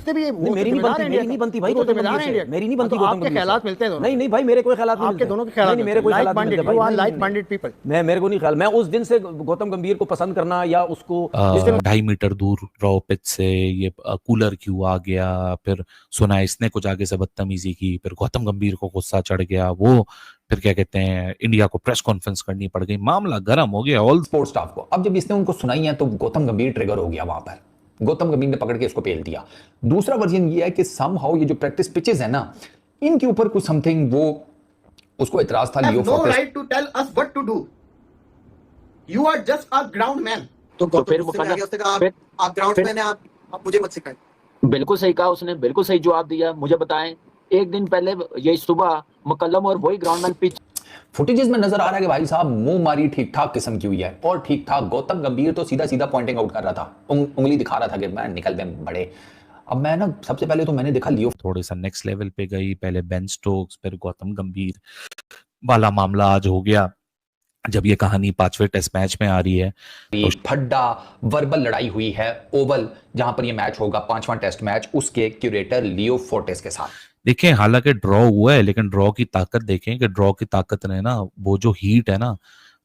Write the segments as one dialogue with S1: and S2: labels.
S1: उसने भी
S2: मेरी नहीं बनती, मेरी नहीं बनती भाई,
S1: तो जिम्मेदार है इंडिया,
S2: मेरी नहीं बनती।
S1: आपके ख्यालात मिलते हैं दोनों।
S2: नहीं नहीं भाई, मेरे कोई ख्यालात नहीं
S1: आपके दोनों के ख्यालात
S2: मेरे कोई ख्यालात नहीं मिलते भाई।
S1: Like minded people.
S2: मेरे को नहीं ख्याल, मैं उस दिन से गौतम गंभीर को पसंद करना या उसको
S3: 2.5 मीटर दूर रॉ पिच से ये कूलर क्यों आ गया, फिर सुना इसने कुछ आगे से बदतमीजी की, फिर गौतम गंभीर को गुस्सा चढ़ गया, वो फिर क्या कहते हैं इंडिया को प्रेस कॉन्फ्रेंस करनी पड़ गई, मामला गर्म हो गया ऑल
S4: स्पोर्ट्स स्टाफ को। अब जब इसने उनको सुनाई है तो गौतम गंभीर ट्रिगर हो गया वहां पर, गौतम गंभीर ने पकड़ के इसको पेल दिया। दूसरा वर्जन ये है कि समहाउ ये जो प्रैक्टिस पिचेस है ना, इनके ऊपर कुछ समथिंग वो उसको इतराज था Leo
S5: no right to tell us what to do, you are just a ground man.
S6: तो फिर वो आप ग्राउंड मैन हैं, आप मुझे मत सिखाएं।
S7: बिल्कुल सही कहा उसने, बिल्कुल सही जवाब दिया। मुझे बताएं, एक दिन पहले ये सुबह मुकल्लम और वही ग्राउंडमैन पिच
S4: फुटेजेस में नजर आ रहा है कि भाई साहब मुंह मारी ठीक ठाक किस्म की हुई है और ठीक ठाक गौतम गंभीर तो सीधा सीधा पॉइंटिंग आउट कर रहा था, उंगली दिखा रहा था कि मैं निकल में बड़े। अब मैं ना सबसे पहले तो मैंने देखा लियो
S3: थोड़े सा नेक्स्ट लेवल पे गई, पहले बेन स्टोक्स फिर गौतम गंभीर वाला मामला आज हो गया जब ये कहानी 5वें टेस्ट मैच में आ रही है।
S4: तो फड्डा वर्बल लड़ाई हुई है ओवल जहां पर ये मैच होगा 5वां टेस्ट मैच उसके क्यूरेटर लियो फोर्टिस के साथ।
S3: देखें हालांकि ड्रॉ हुआ है लेकिन ड्रॉ की ताकत देखें कि ड्रॉ की ताकत ने ना वो जो हीट है ना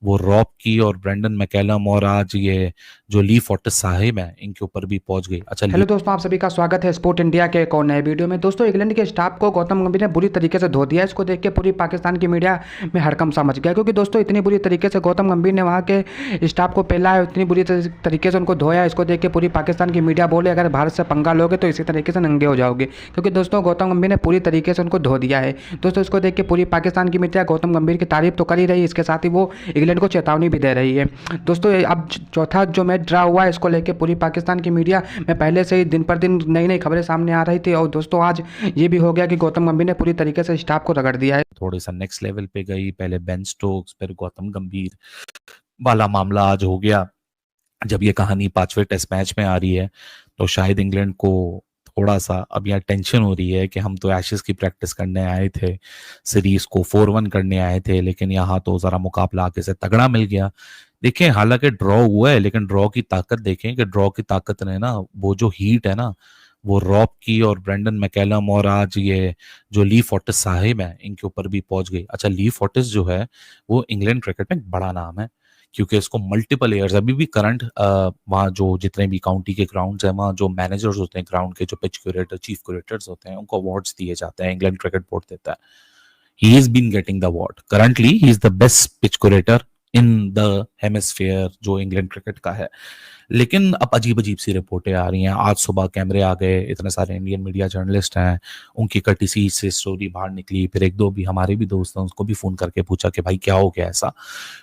S3: वो रॉब की और ब्रेंडन मैकलम और आज ये जो ली फोर्टिस साहिब है इनके ऊपर भी पहुंच गई। अच्छा
S8: हेलो दोस्तों, आप सभी का स्वागत है स्पोर्ट इंडिया के एक और नए वीडियो में। दोस्तों इंग्लैंड के स्टाफ को गौतम गंभीर ने बुरी तरीके से धो दिया। इसको देख के पूरी पाकिस्तान की मीडिया में हड़कंप सा मच गया, क्योंकि दोस्तों इतनी बुरी तरीके से गौतम गंभीर ने वहाँ के स्टाफ को पेला है, इतनी बुरी तरीके से उनको धोया। इसको देख के पूरी पाकिस्तान की मीडिया बोले अगर भारत से पंगा लोगे तो इसी तरीके से नंगे हो जाओगे, क्योंकि दोस्तों गौतम गंभीर ने पूरी तरीके से उनको धो दिया है। दोस्तों इसको देख के पूरी पाकिस्तान की मीडिया गौतम गंभीर की तारीफ तो कर ही रही है, इसके साथ ही वो इंग्लैंड को चेतावनी भी दे रही है। दोस्तों अब चौथा जो मैच ड्रा हुआ है इसको लेके पूरी पाकिस्तान की मीडिया में पहले से ही दिन पर दिन नई नई खबरें सामने आ रही थी, और दोस्तों आज ये भी हो गया कि गौतम गंभीर ने पूरी तरीके से स्टाफ को रगड़ दिया है।
S3: थोड़े सा नेक्स्ट लेवल पे गई, पहले बेन स्टोक्स फिर गौतम गंभीर वाला मामला आज हो गया जब ये कहानी 5वें टेस्ट मैच में आ रही है। तो शायद इंग्लैंड को थोड़ा सा अब यहाँ टेंशन हो रही है कि हम तो एशेस की प्रैक्टिस करने आए थे, सीरीज को 4-1 करने आए थे, लेकिन यहाँ तो जरा मुकाबला आगे से तगड़ा मिल गया। देखें हालांकि ड्रॉ हुआ है लेकिन ड्रॉ की ताकत देखें कि ड्रॉ की ताकत ने ना वो जो हीट है ना वो रॉब की और ब्रेंडन मैकलम और आज ये जो ली फोर्टिस साहिब है इनके ऊपर भी पहुंच गई। अच्छा ली फोर्टिस जो है वो इंग्लैंड क्रिकेट में एक बड़ा नाम है, क्योंकि इसको मल्टीपल ईयर्स अभी भी करंट वहाँ जो जितने भी काउंटी के ग्राउंड्स हैं वहाँ जो मैनेजर्स होते हैं ग्राउंड के, जो पिच क्यूरेटर चीफ क्यूरेटर्स होते हैं, उनको अवार्ड्स दिए जाते हैं, इंग्लैंड क्रिकेट बोर्ड देता है। He is been getting the award currently, he is the best pitch curator in the hemisphere जो इंग्लैंड क्रिकेट का है। लेकिन अब अजीब अजीब सी रिपोर्टें आ रही हैं। आज सुबह कैमरे आ गए, इतने सारे इंडियन मीडिया जर्नलिस्ट हैं, उनकी कटिसी से स्टोरी बाहर निकली, फिर एक दो भी हमारे भी दोस्त हैं उसको भी फोन करके पूछा कि भाई क्या हो गया, ऐसा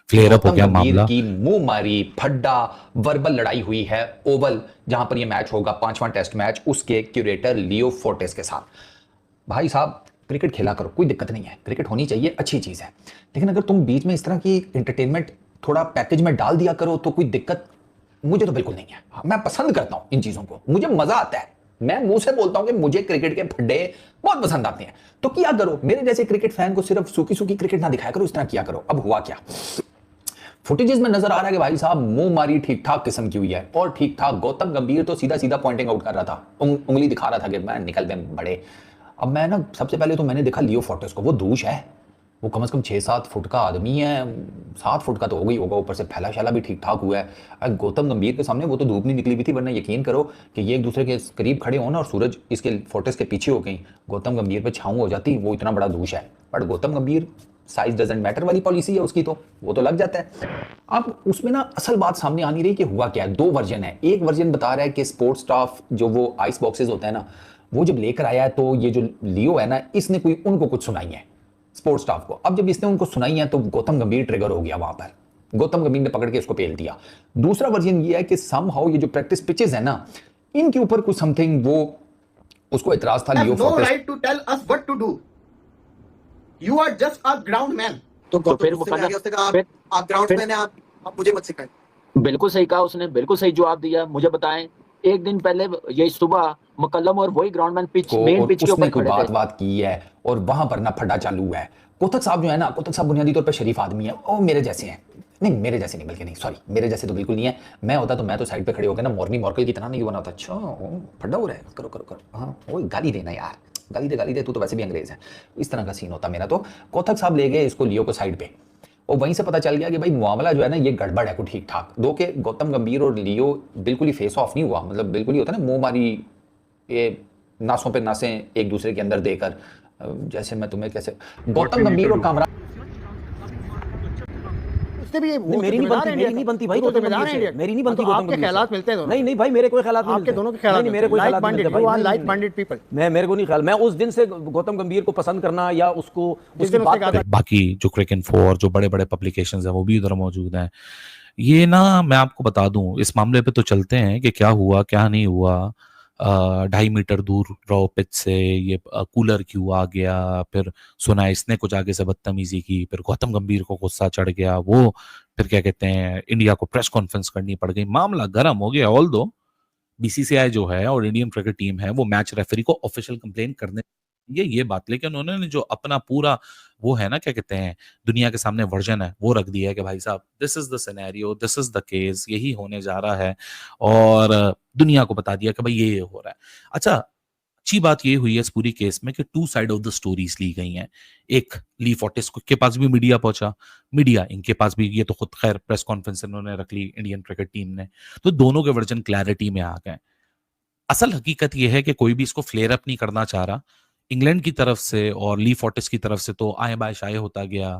S3: फ्लेयर अप हो गया मामला
S4: की मुंह मारी फड्डा वर्बल लड़ाई हुई है ओवल जहां पर यह मैच होगा 5वां टेस्ट मैच उसके क्यूरेटर लियो फोर्टिस के साथ। भाई साहब क्रिकेट खेला करो, कोई दिक्कत नहीं है, क्रिकेट होनी चाहिए, अच्छी चीज है, लेकिन अगर तुम बीच में इस तरह की एंटरटेनमेंट थोड़ा पैकेज में डाल दिया करो तो कोई दिक्कत मुझे तो बिल्कुल नहीं है। मैं पसंद करता हूं इन चीजों को, मुझे मजा आता है, मैं मुंह से बोलता हूं कि मुझे क्रिकेट के फड्डे बहुत पसंद आते हैं, तो किया करो। मेरे जैसे क्रिकेट फैन को सिर्फ सूखी सूखी क्रिकेट ना दिखाया करो, इस तरह किया करो। अब हुआ क्या, फुटेजेस में नजर आ रहा है कि भाई साहब मुंह मारी ठीक ठाक किस्म की हुई है और ठीक ठाक गौतम गंभीर तो सीधा सीधा पॉइंटिंग आउट कर रहा था, उंगली दिखा रहा था कि मैं निकल में बड़े। अब मैं ना सबसे पहले तो मैंने देखा लियो फोर्टिस को, वो दूश है, वो कम से कम 6-7 फुट का आदमी है, 7 फुट का तो हो गई होगा, ऊपर से फैला शैला भी ठीक ठाक हुआ है। गौतम गंभीर के सामने वो तो धूप नहीं निकली हुई थी, वरना यकीन करो कि ये एक दूसरे के करीब खड़े हो ना और सूरज इसके फोर्टिस के पीछे हो गई, गौतम गंभीर पे छाऊं हो जाती, वो इतना बड़ा दूश है। बट गौतम गंभीर साइज डजंट मैटर वाली पॉलिसी है उसकी, तो वो तो लग जाता है। अब उसमें ना असल बात सामने आ नहीं रही कि हुआ क्या है। 2 वर्जन है, एक वर्जन बता रहा है कि स्पोर्ट्स स्टाफ जो वो आइस बॉक्सेस होते हैं ना, वो जब लेकर आया है तो ये जो लियो है ना इसने कोई उनको कुछ सुनाई है स्पोर्ट्स स्टाफ को। अब जब इसने उनको सुनाई है तो गौतम गंभीर ट्रिगर हो गया वहां पर, गौतम गंभीर ने पकड़ के इसको पेल दिया। दूसरा वर्जन ये है कि समहाउ ये जो प्रैक्टिस पिचेस है ना इनके ऊपर कुछ समथिंग वो उसको इतराज था Leo
S5: no right to tell us what to do, you are just a ground man.
S6: तो फिर आप ग्राउंड मैन हैं, आप मुझे मत सिखाएं।
S7: बिल्कुल सही कहा उसने, बिल्कुल सही जवाब दिया। मुझे बताएं, एक दिन पहले ये सुबह मुकल्लम और वही ग्राउंडमैन पिच मेन पिच के ऊपर खड़े थे।
S4: बात की है और वहां पर ना फड्डा चालू है। कोथक साहब जो है ना, कोथक साहब बुनियादी तौर पर शरीफ आदमी है, वो मेरे जैसे हैं, नहीं मेरे जैसे नहीं, बल्कि नहीं सॉरी मेरे जैसे तो बिल्कुल नहीं है। मैं होता तो मैं तो साइड पे खड़े होकर ना मॉर्नी मॉर्कल की तरह नहीं बना होता। अच्छा फड्डा हो रहा है, करो करो करो, हाँ वो गाली देना यार, गाली दे, तू तो वैसे भी अंग्रेज है, इस तरह का सीन होता मेरा। तो कौथक साहब ले गए इसको लियो को साइड पे, और वहीं से पता चल गया कि भाई मामला जो है ना ये गड़बड़ है कुछ ठीक ठाक। दो के गौतम गंभीर और लियो बिल्कुल ही फेस ऑफ नहीं हुआ, मतलब बिल्कुल ही होता है ना मुंह मारी, ये नासों पे नासें एक दूसरे के अंदर देकर, जैसे मैं तुम्हें कैसे गौतम गंभीर और कामरान
S5: उससे भी ये
S2: नहीं, मेरी नहीं बनती भाई गौतम गंभीर से, मेरी नहीं बनती गौतम गंभीर से।
S5: ख्यालात मिलते हैं दोनों।
S2: नहीं भाई मेरे कोई ख्यालात नहीं
S5: आपके
S2: मिलते।
S5: दोनों के ख्यालात
S2: नहीं मेरे कोई ख्यालात नहीं मिलते भाई।
S5: Like minded people.
S2: मेरे को नहीं ख्याल, मैं उस दिन से गौतम गंभीर को पसंद करना या उसको उसकी बात करना।
S3: बाकी जो क्रिक-इन्फो और जो बड़े बड़े पब्लिकेशंस हैं वो भी उधर मौजूद हैं। ये ना मैं आपको बता दूं, इस मामले पे तो चलते हैं कि क्या हुआ क्या नहीं हुआ। 2.5 मीटर दूर रहो पिच से, ये कूलर क्यों आ गया, फिर सुना इसने कुछ आगे से बदतमीजी की, फिर गौतम गंभीर को गुस्सा चढ़ गया, वो फिर क्या कहते हैं इंडिया को प्रेस कॉन्फ्रेंस करनी पड़ गई, मामला गर्म हो गया। ऑल दो बीसीसीआई जो है और इंडियन क्रिकेट टीम है वो मैच रेफरी को ऑफिशियल कंप्लेन करने ये बात, लेकिन उन्होंने जो अपना पूरा वो है ना क्या कहते हैं दुनिया के सामने वर्जन है वो रख दिया है कि भाई साहब this is the scenario, this is the case, यही होने जा रहा है, और दुनिया को बता दिया कि भाई ये हो रहा है। अच्छा अच्छी बात ये हुई है इस पूरी केस में कि 2 साइड ऑफ द स्टोरीज ली गई हैं। एक ली फोर्टिस के पास भी मीडिया पहुंचा, मीडिया इनके पास भी, ये तो खुद खैर प्रेस कॉन्फ्रेंस इन्होंने रख ली इंडियन क्रिकेट टीम ने, तो दोनों के वर्जन क्लैरिटी में आ गए। असल हकीकत यह है कि कोई भी इसको फ्लेयर अप नहीं करना चाह रहा, इंग्लैंड की तरफ से और ली फोर्टिस की तरफ से तो आए बाय शाये होता गया।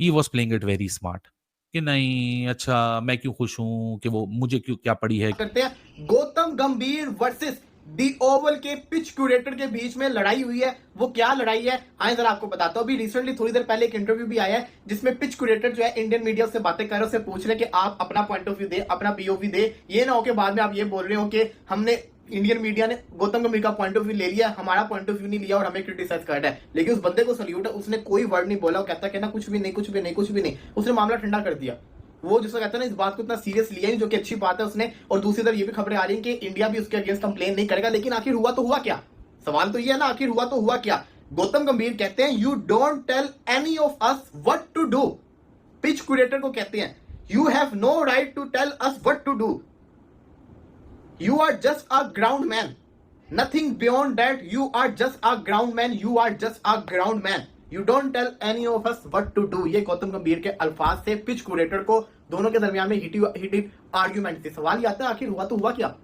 S3: He was playing it very smart कि नहीं अच्छा मैं क्यों खुश हूं कि वो मुझे क्यों क्या पड़ी है।
S5: करते हैं गौतम गंभीर वर्सेस दी ओवल के पिच क्यूरेटर के बीच में लड़ाई हुई है। वो क्या लड़ाई है आए जरा आपको बताता हूँ। अभी रिसेंटली थोड़ी देर पहले एक इंटरव्यू भी आया है जिसमें पिच क्यूरेटर जो है इंडियन मीडिया से बातें कर रहे, उससे पूछ रहे कि आप अपना पॉइंट ऑफ व्यू दे, अपना पीओवी दे, ये ना हो के बाद में आप ये बोल रहे हो कि हमने इंडियन मीडिया ने गौतम गंभीर का पॉइंट ऑफ व्यू ले लिया, हमारा पॉइंट ऑफ व्यू नहीं लिया और हमें क्रिटिसाइज कर रहा है। लेकिन उस बंदे को सल्यूट है, उसने कोई वर्ड नहीं बोला, वो कहता है कि ना कुछ भी नहीं कुछ भी नहीं कुछ भी नहीं, उसने मामला ठंडा कर दिया। वो जिसको कहता है ना इस बात को इतना सीरियस लिया नहीं, जो कि अच्छी बात है उसने। और दूसरी तरफ ये भी खबरें आ रही हैं कि इंडिया भी उसके अगेंस्ट कंप्लेन नहीं करेगा। लेकिन आखिर हुआ तो हुआ क्या, सवाल तो ये है ना आखिर हुआ तो हुआ क्या। गौतम गंभीर कहते हैं you don't tell any of us what to do. Pitch curator को कहते हैं you have no right to tell us what to do, you are just a ground man, nothing beyond that, you are just a ground man, you are just a ground man, you don't tell any of us what to do। ये गौतम गंभीर के अल्फाज थे pitch curator को, दोनों के दरमियान में हिटेड आर्ग्यूमेंट थी। सवाल ये आता है आखिर हुआ तो हुआ क्या,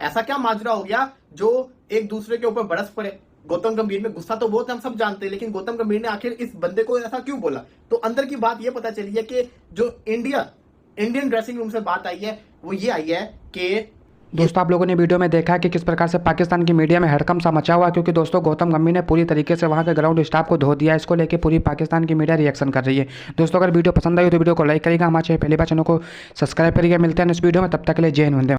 S5: ऐसा क्या माजरा हो गया जो एक दूसरे के ऊपर बरस पड़े। गौतम गंभीर में गुस्सा तो बहुत हम सब जानते हैं, लेकिन गौतम गंभीर ने आखिर इस बंदे को ऐसा क्यों बोला। तो अंदर की बात ये पता चली है कि जो इंडियन ड्रेसिंग रूम से बात आई है वो ये आई है कि
S8: दोस्तों आप लोगों ने वीडियो में देखा कि किस प्रकार से पाकिस्तान की मीडिया में हड़कंप सा मचा हुआ, क्योंकि दोस्तों गौतम गंभीर ने पूरी तरीके से वहां के ग्राउंड स्टाफ को धो दिया। इसको लेके पूरी पाकिस्तान की मीडिया रिएक्शन कर रही है। दोस्तों अगर वीडियो पसंद आई तो वीडियो को लाइक करिएगा, हमारे पहली बार चैनल को सब्सक्राइब करिएगा। मिलते हैं इस वीडियो में, तब तक के लिए जय हिंद।